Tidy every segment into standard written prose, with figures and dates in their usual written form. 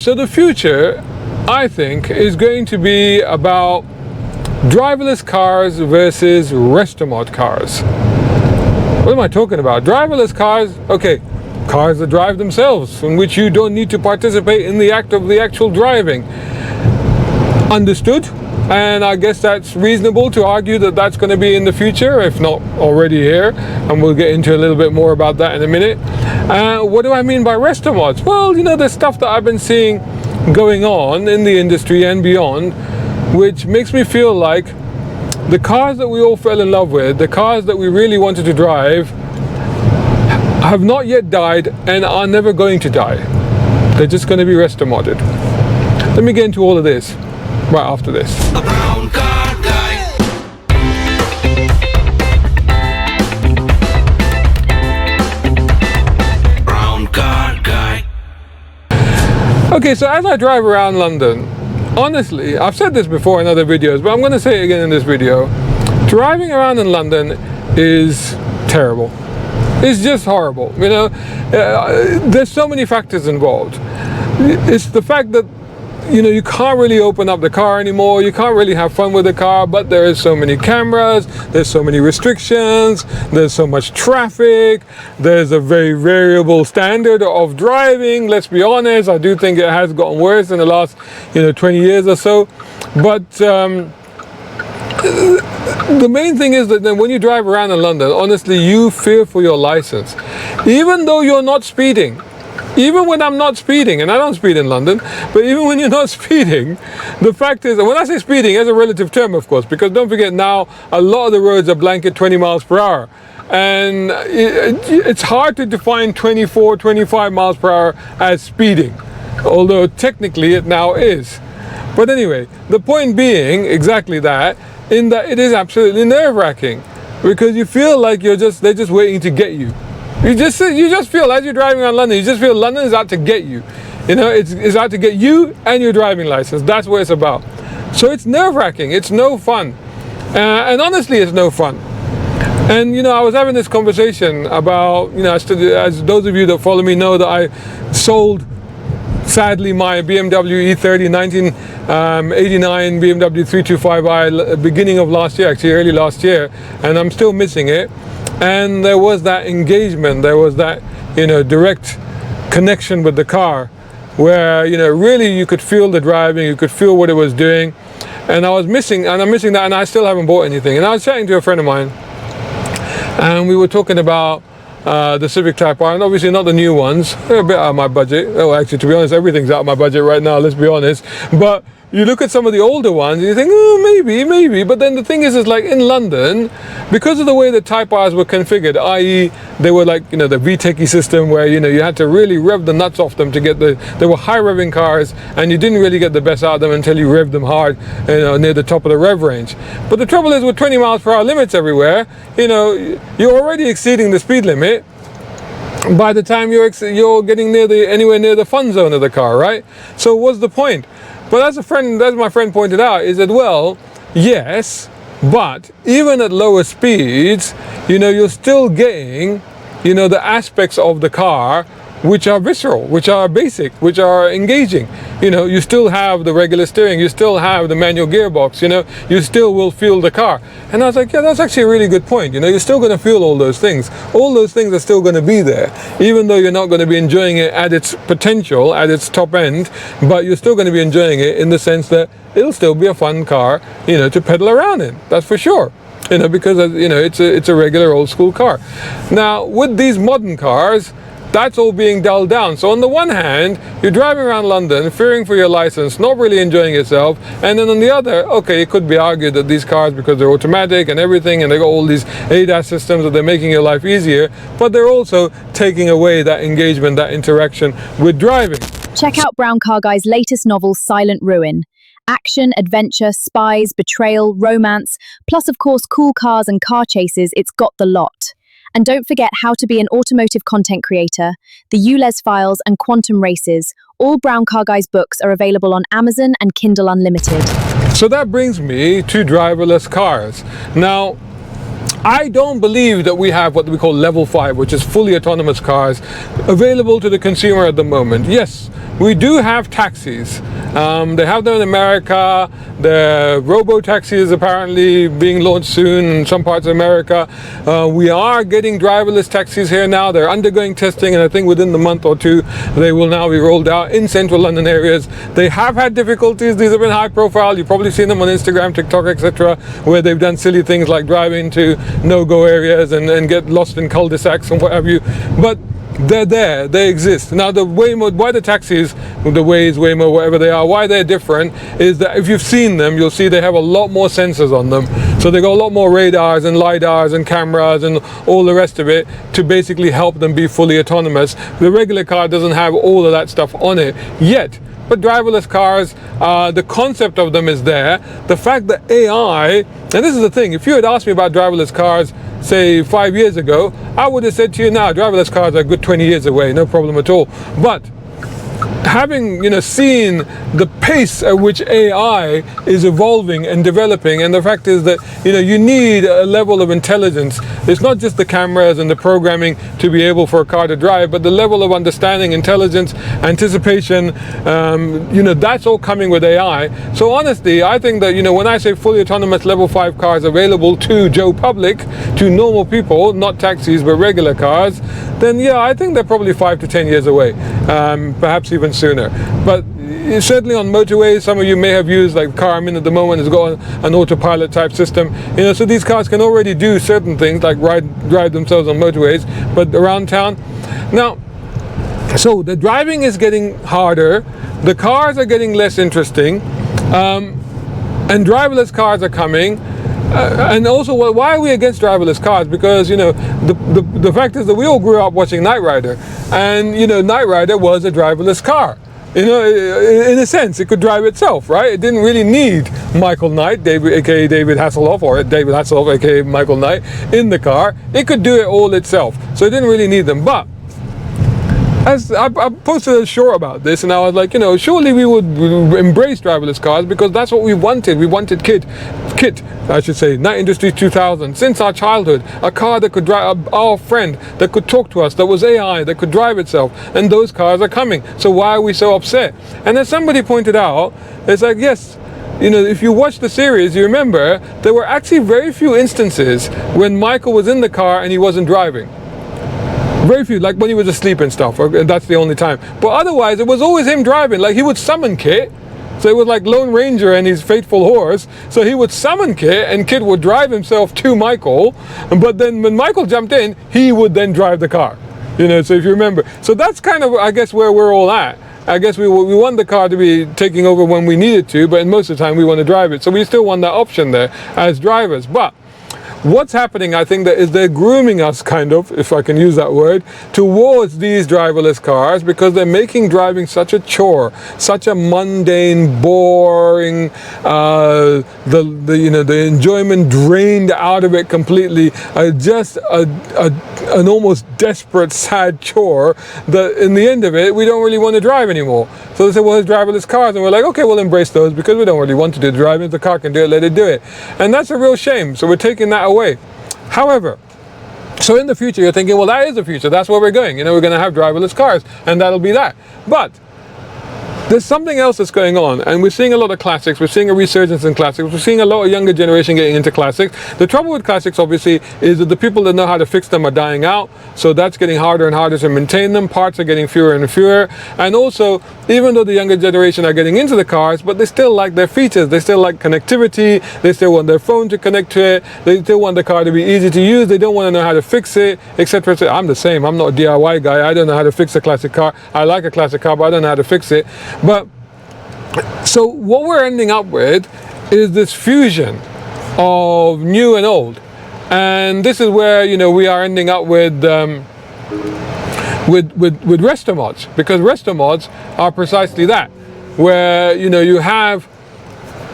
So the future, I think, is going to be about driverless cars versus Restomod cars. What am I talking about? Driverless cars, okay, cars that drive themselves, in which you don't need to participate in the act of the actual driving. Understood? And I guess that's reasonable to argue that that's going to be in the future, if not already here, and we'll get into a little bit more about that in a minute. What do I mean by Restomods? Well, you know, the stuff that I've been seeing going on in the industry and beyond, which makes me feel like the cars that we all fell in love with, the cars that we really wanted to drive, have not yet died and are never going to die. They're just going to be Restomodded. Let me get into all of this right after this. A brown car guy. Brown car guy. Okay, so as I drive around London, honestly, I've said this before in other videos, but I'm going to say it again in this video. Driving around in London is terrible. It's just horrible. You know, there's so many factors involved. It's the fact that, you know, you can't really open up the car anymore, you can't really have fun with the car, but there is so many cameras, there's so many restrictions, there's so much traffic, there's a very variable standard of driving. Let's be honest, I do think it has gotten worse in the last, 20 years or so. But the main thing is that then when you drive around in London, honestly, you fear for your license. Even though you're not speeding, even when I'm not speeding, and I don't speed in London, but even when you're not speeding, the fact is, and when I say speeding, it's a relative term, of course, because don't forget now, a lot of the roads are blanket 20 miles per hour. And it's hard to define 24, 25 miles per hour as speeding, although technically it now is. But anyway, the point being exactly that, in that it is absolutely nerve-wracking, because you feel like they're just waiting to get you. You just feel, as you're driving around London, you just feel London is out to get you. You know, it's out to get you and your driving license. That's what it's about. So it's nerve-wracking. It's no fun. And honestly, it's no fun. And, I was having this conversation about, as those of you that follow me know, that I sold, sadly, my BMW E30 1989 BMW 325i beginning of last year, actually early last year, and I'm still missing it. And there was that engagement, there was that, direct connection with the car, where, really you could feel the driving, you could feel what it was doing. And I'm missing that, and I still haven't bought anything. And I was chatting to a friend of mine, and we were talking about the Civic Type R, and obviously not the new ones. They're a bit out of my budget. Oh, actually, to be honest, everything's out of my budget right now, let's be honest. But you look at some of the older ones and you think, oh, maybe. But then the thing is like in London, because of the way the Type Rs were configured, i.e. they were like, the VTEC system where, you had to really rev the nuts off them to get they were high revving cars, and you didn't really get the best out of them until you revved them hard, near the top of the rev range. But the trouble is with 20 miles per hour limits everywhere, you're already exceeding the speed limit by the time you're getting anywhere near the fun zone of the car, right? So what's the point? But as my friend pointed out, is that, well, yes, but even at lower speeds, you're still getting, the aspects of the car which are visceral, which are basic, which are engaging. You still have the regular steering, you still have the manual gearbox, you still will feel the car. And I was like, yeah, that's actually a really good point. You're still going to feel all those things. All those things are still going to be there, even though you're not going to be enjoying it at its potential, at its top end, but you're still going to be enjoying it in the sense that it'll still be a fun car, to pedal around in. That's for sure. Because, it's a regular old school car. Now, with these modern cars, that's all being dulled down. So on the one hand, you're driving around London, fearing for your license, not really enjoying yourself. And then on the other, okay, it could be argued that these cars, because they're automatic and everything, and they got all these ADAS systems, that they're making your life easier, but they're also taking away that engagement, that interaction with driving. Check out Brown Car Guy's latest novel, Silent Ruin. Action, adventure, spies, betrayal, romance, plus of course cool cars and car chases. It's got the lot. And don't forget How to Be an Automotive Content Creator, the ULEZ Files, and Quantum Races. All Brown Car Guy's books are available on Amazon and Kindle Unlimited. So that brings me to driverless cars. Now, I don't believe that we have what we call level 5, which is fully autonomous cars, available to the consumer at the moment. Yes, we do have taxis. They have them in America. The robo-taxi is apparently being launched soon in some parts of America. We are getting driverless taxis here now. They're undergoing testing, and I think within the month or two, they will now be rolled out in central London areas. They have had difficulties. These have been high profile. You've probably seen them on Instagram, TikTok, etc., where they've done silly things like driving to no-go areas and get lost in cul-de-sacs and what have you. But they're there, they exist. Now the Waymo, why the taxis, the Waze, Waymo, whatever they are, why they're different is that if you've seen them, you'll see they have a lot more sensors on them. So they got a lot more radars and lidars and cameras and all the rest of it to basically help them be fully autonomous. The regular car doesn't have all of that stuff on it yet. But driverless cars, the concept of them is there. The fact that AI, and this is the thing, if you had asked me about driverless cars, say 5 years ago, I would have said to you now, driverless cars are a good 20 years away, no problem at all. But having seen the pace at which AI is evolving and developing, and the fact is that you need a level of intelligence. It's not just the cameras and the programming to be able for a car to drive, but the level of understanding, intelligence, anticipation, that's all coming with AI. So honestly, I think that when I say fully autonomous level 5 cars available to Joe Public, to normal people, not taxis but regular cars, then yeah, I think they're probably 5 to 10 years away, perhaps even sooner. But certainly on motorways, some of you may have used, like the car I'm in at the moment has got an autopilot type system, so these cars can already do certain things like drive themselves on motorways, but around town. Now, so the driving is getting harder, the cars are getting less interesting, and driverless cars are coming. And also, why are we against driverless cars? Because the fact is that we all grew up watching Knight Rider, and Knight Rider was a driverless car. In a sense, it could drive itself, right? It didn't really need Michael Knight, aka David Hasselhoff, or David Hasselhoff, aka Michael Knight, in the car. It could do it all itself, so it didn't really need them. But as I posted a short about this, and I was like, surely we would embrace driverless cars because that's what we wanted. We wanted KITT, I should say, Knight Industries 2000, since our childhood. A car that could drive, our friend, that could talk to us, that was AI, that could drive itself, and those cars are coming. So why are we so upset? And as somebody pointed out, it's like, yes, if you watch the series, you remember there were actually very few instances when Michael was in the car and he wasn't driving. Very few, like when he was asleep and stuff, that's the only time. But otherwise, it was always him driving. Like he would summon KITT, so it was like Lone Ranger and his faithful horse. So he would summon KITT, and KITT would drive himself to Michael. But then when Michael jumped in, he would then drive the car. So if you remember. So that's kind of, I guess, where we're all at. I guess we want the car to be taking over when we need it to, but most of the time we want to drive it. So we still want that option there as drivers. But what's happening, I think, that is they're grooming us, kind of, if I can use that word, towards these driverless cars, because they're making driving such a chore, such a mundane, boring, the enjoyment drained out of it completely, just an almost desperate, sad chore that in the end of it, we don't really want to drive anymore. So they say, well, there's driverless cars, and we're like, okay, we'll embrace those because we don't really want to do the driving. If the car can do it, let it do it. And that's a real shame. So we're taking that away. However, so in the future, you're thinking, well, that is the future. That's where we're going. We're going to have driverless cars, and that'll be that. But there's something else that's going on, and we're seeing a lot of classics. We're seeing a resurgence in classics. We're seeing a lot of younger generation getting into classics. The trouble with classics, obviously, is that the people that know how to fix them are dying out. So that's getting harder and harder to maintain them. Parts are getting fewer and fewer. And also, even though the younger generation are getting into the cars, but they still like their features. They still like connectivity. They still want their phone to connect to it. They still want the car to be easy to use. They don't want to know how to fix it, etc. I'm the same. I'm not a DIY guy. I don't know how to fix a classic car. I like a classic car, but I don't know how to fix it. But so what we're ending up with is this fusion of new and old, and this is where we are ending up with Restomods, because Restomods are precisely that, where you have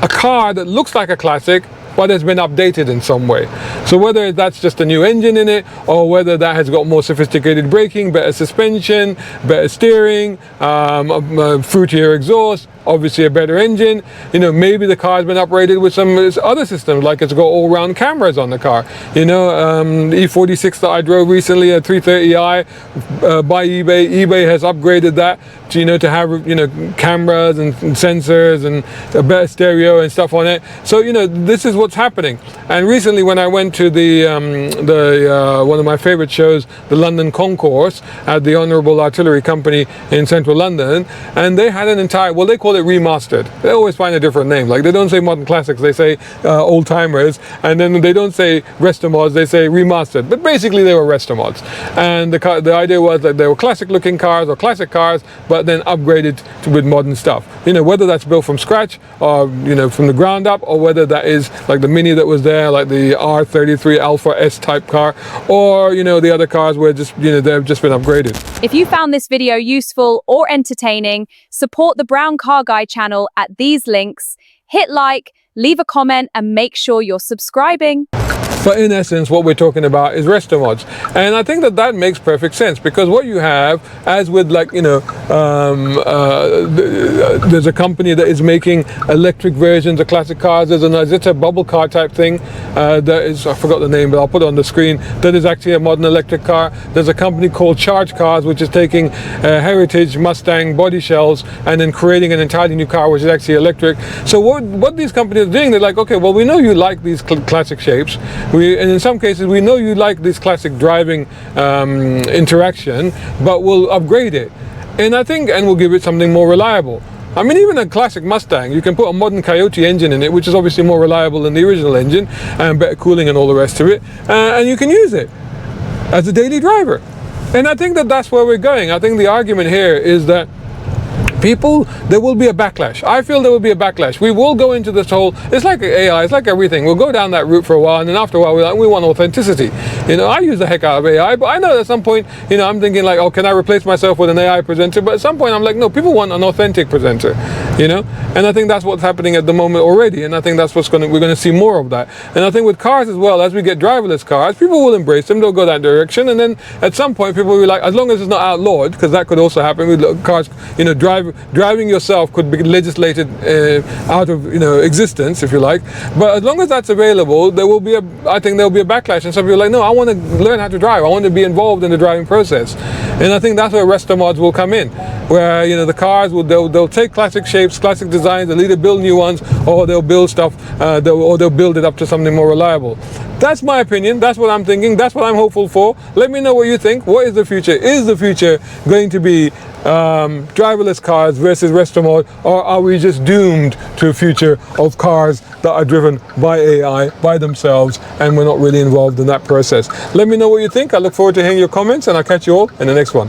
a car that looks like a classic, but it's been updated in some way. So whether that's just a new engine in it, or whether that has got more sophisticated braking, better suspension, better steering, fruitier exhaust, obviously a better engine, you know, maybe the car's been upgraded with some other systems, like it's got all-round cameras on the car. You know, the E46 that I drove recently, a 330i by eBay. eBay has upgraded that to, you know, to have, you know, cameras and sensors and a better stereo and stuff on it. So, you know, this is what's happening. And recently when I went to the one of my favorite shows, the London Concourse at the Honourable Artillery Company in central London, and they had an entire, well, they call it remastered. They always find a different name. Like, they don't say modern classics, they say old timers, and then they don't say Restomods, they say remastered. But basically they were Restomods. And the idea was that they were classic looking cars or classic cars, but then upgraded with modern stuff. You know, whether that's built from scratch or, you know, from the ground up, or whether that is like the Mini that was there, like the R33 Alpha S type car, or, you know, the other cars were just, you know, they've just been upgraded. If you found this video useful or entertaining, support the Brown Car Guy channel at these links. Hit like, leave a comment, and make sure you're subscribing. But in essence, what we're talking about is Restomods. And I think that that makes perfect sense, because what you have, as with, like, you know, there's a company that is making electric versions of classic cars. It's a bubble car type thing that is, I forgot the name, but I'll put it on the screen, that is actually a modern electric car. There's a company called Charge Cars, which is taking heritage Mustang body shells and then creating an entirely new car, which is actually electric. So what these companies are doing, they're like, okay, well, we know you like these classic shapes. And in some cases, we know you like this classic driving interaction, but we'll upgrade it. And I think, and we'll give it something more reliable. I mean, even a classic Mustang, you can put a modern Coyote engine in it, which is obviously more reliable than the original engine, and better cooling and all the rest of it. And you can use it as a daily driver. And I think that that's where we're going. I think the argument here is that there will be a backlash. I feel there will be a backlash. We will go into this whole, it's like AI, it's like everything. We'll go down that route for a while, and then after a while, we want authenticity. You know, I use the heck out of AI, but I know at some point, you know, I'm thinking like, oh, can I replace myself with an AI presenter? But at some point, I'm like, no, people want an authentic presenter, you know? And I think that's what's happening at the moment already, and I think that's we're going to see more of that. And I think with cars as well, as we get driverless cars, people will embrace them, they'll go that direction, and then at some point, people will be like, as long as it's not outlawed, because that could also happen with cars, you know, driving yourself could be legislated out of, you know, existence, if you like. But as long as that's available, there will be I think there will be a backlash, and some people are like, no, I want to learn how to drive. I want to be involved in the driving process. And I think that's where Restomods will come in, where, you know, the cars they'll take classic shapes, classic designs, they'll either build new ones, or they'll build stuff, or they'll build it up to something more reliable. That's my opinion. That's what I'm thinking. That's what I'm hopeful for. Let me know what you think. What is the future? Is the future going to be driverless cars versus Restomod, or are we just doomed to a future of cars that are driven by AI, by themselves, and we're not really involved in that process? Let me know what you think. I look forward to hearing your comments, and I'll catch you all in the next one.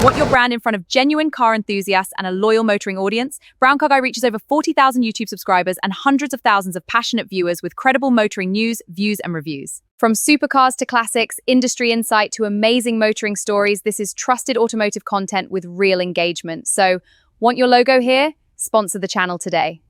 Want your brand in front of genuine car enthusiasts and a loyal motoring audience? Brown Car Guy reaches over 40,000 YouTube subscribers and hundreds of thousands of passionate viewers with credible motoring news, views, and reviews. From supercars to classics, industry insight to amazing motoring stories, this is trusted automotive content with real engagement. So, want your logo here? Sponsor the channel today.